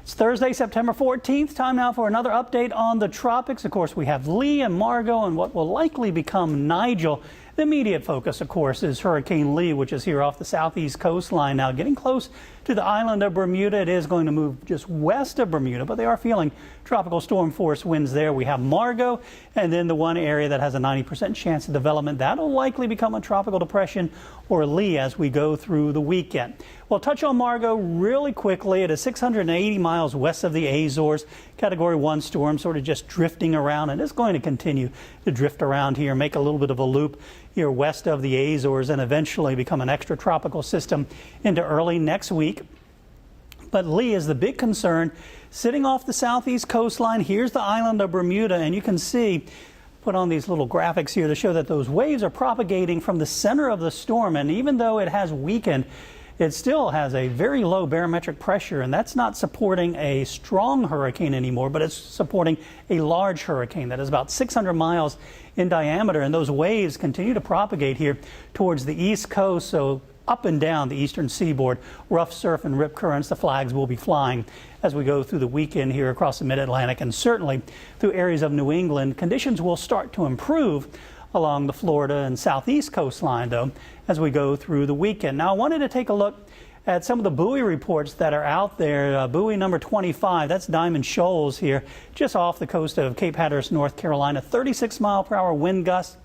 It's Thursday, September 14th. Time now for another update on the tropics. Of course, we have Lee and Margot and what will likely become Nigel. The immediate focus, of course, is Hurricane Lee, which is here off the southeast coastline now, getting close to the island of Bermuda. It is going to move just west of Bermuda, but they are feeling tropical storm force winds there. We have Margot, and then the one area that has a 90% chance of development. That'll likely become a tropical depression or Lee as we go through the weekend. We'll touch on Margot really quickly. It is 680 miles west of the Azores. Category 1 storm, sort of just drifting around, and it's going to continue to drift around here, make a little bit of a loop here west of the Azores, and eventually become an extratropical system into early next week. But Lee is the big concern, sitting off the southeast coastline. Here's the island of Bermuda, and you can see, put on these little graphics here to show that those waves are propagating from the center of the storm, and even though it has weakened, it still has a very low barometric pressure, and that's not supporting a strong hurricane anymore, but it's supporting a large hurricane that is about 600 miles in diameter, and those waves continue to propagate here towards the east coast, so up and down the eastern seaboard, rough surf and rip currents. The flags will be flying as we go through the weekend here across the mid-Atlantic, and certainly through areas of New England. Conditions will start to improve along the Florida and southeast coastline, though, as we go through the weekend. Now, I wanted to take a look at some of the buoy reports that are out there. Buoy number 25, that's Diamond Shoals here, just off the coast of Cape Hatteras, North Carolina. 36-mile-per-hour wind gusts,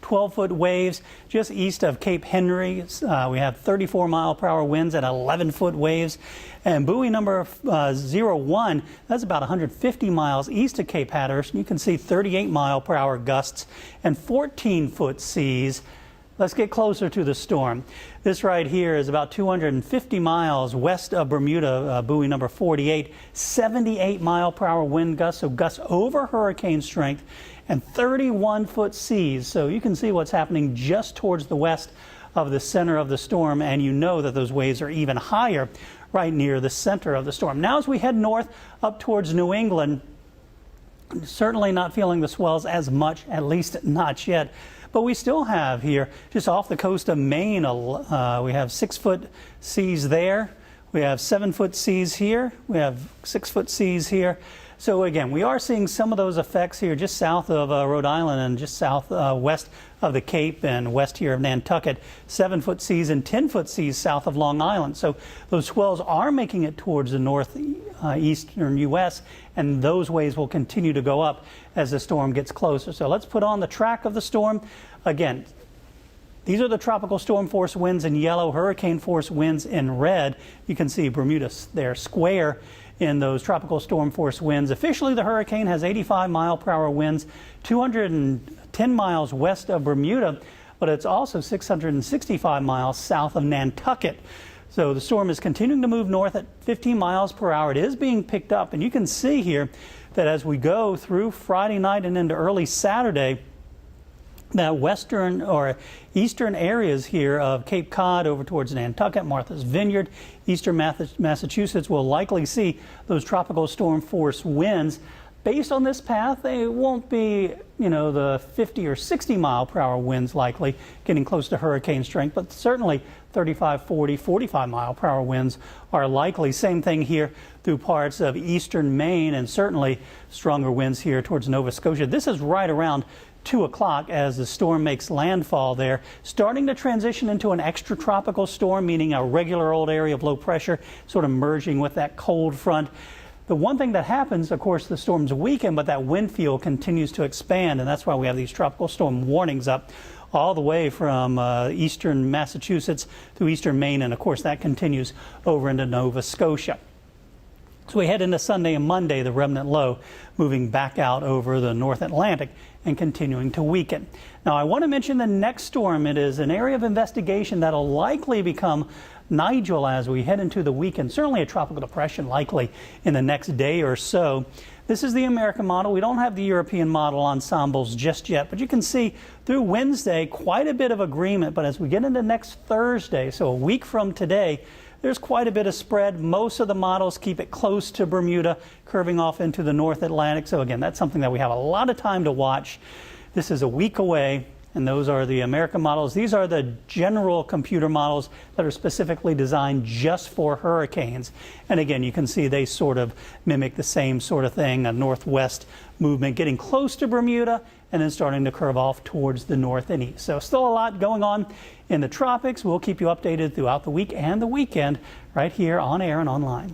12-foot waves just east of Cape Henry. We have 34-mile-per-hour winds at 11-foot waves. And buoy number 01, that's about 150 miles east of Cape Hatteras. You can see 38-mile-per-hour gusts and 14-foot seas. Let's get closer to the storm. This right here is about 250 miles west of Bermuda, buoy number 48, 78-mile-per-hour wind gusts, so gusts over hurricane strength, and 31-foot seas. So you can see what's happening just towards the west of the center of the storm, and you know that those waves are even higher right near the center of the storm. Now as we head north up towards New England, certainly not feeling the swells as much, at least not yet. But we still have here, just off the coast of Maine, we have 6-foot seas there. We have 7-foot seas here. We have 6-foot seas here. So again, we are seeing some of those effects here just south of Rhode Island and just west of the Cape and west here of Nantucket. 7-foot seas and 10-foot seas south of Long Island. So those swells are making it towards the northeastern U.S., and those waves will continue to go up as the storm gets closer. So let's put on the track of the storm. Again, these are the tropical storm force winds in yellow, hurricane force winds in red. You can see Bermuda there square in those tropical storm force winds. Officially, the hurricane has 85-mile-per-hour winds, 210 miles west of Bermuda, but it's also 665 miles south of Nantucket. So the storm is continuing to move north at 15 miles per hour. It is being picked up, and you can see here that as we go through Friday night and into early Saturday, that western or eastern areas here of Cape Cod over towards Nantucket, Martha's Vineyard, eastern Massachusetts will likely see those tropical storm force winds. Based on this path, they won't be, the 50 or 60 mile per hour winds likely getting close to hurricane strength, but certainly 35, 40, 45 mile per hour winds are likely. Same thing here through parts of eastern Maine, and certainly stronger winds here towards Nova Scotia. This is right around 2 o'clock as the storm makes landfall there, starting to transition into an extratropical storm, meaning a regular old area of low pressure, sort of merging with that cold front. The one thing that happens, of course, the storms weaken, but that wind field continues to expand, and that's why we have these tropical storm warnings up all the way from eastern Massachusetts to eastern Maine, and of course that continues over into Nova Scotia. So we head into Sunday and Monday, the remnant low moving back out over the North Atlantic and continuing to weaken. Now, I want to mention the next storm. It is an area of investigation that will likely become Nigel as we head into the weekend. Certainly a tropical depression likely in the next day or so. This is the American model. We don't have the European model ensembles just yet, but you can see through Wednesday quite a bit of agreement. But as we get into next Thursday, so a week from today, there's quite a bit of spread. Most of the models keep it close to Bermuda, curving off into the North Atlantic. So again, that's something that we have a lot of time to watch. This is a week away, and those are the American models. These are the general computer models that are specifically designed just for hurricanes. And again, you can see they sort of mimic the same sort of thing, a northwest movement getting close to Bermuda and then starting to curve off towards the north and east. So still a lot going on in the tropics. We'll keep you updated throughout the week and the weekend right here on air and online.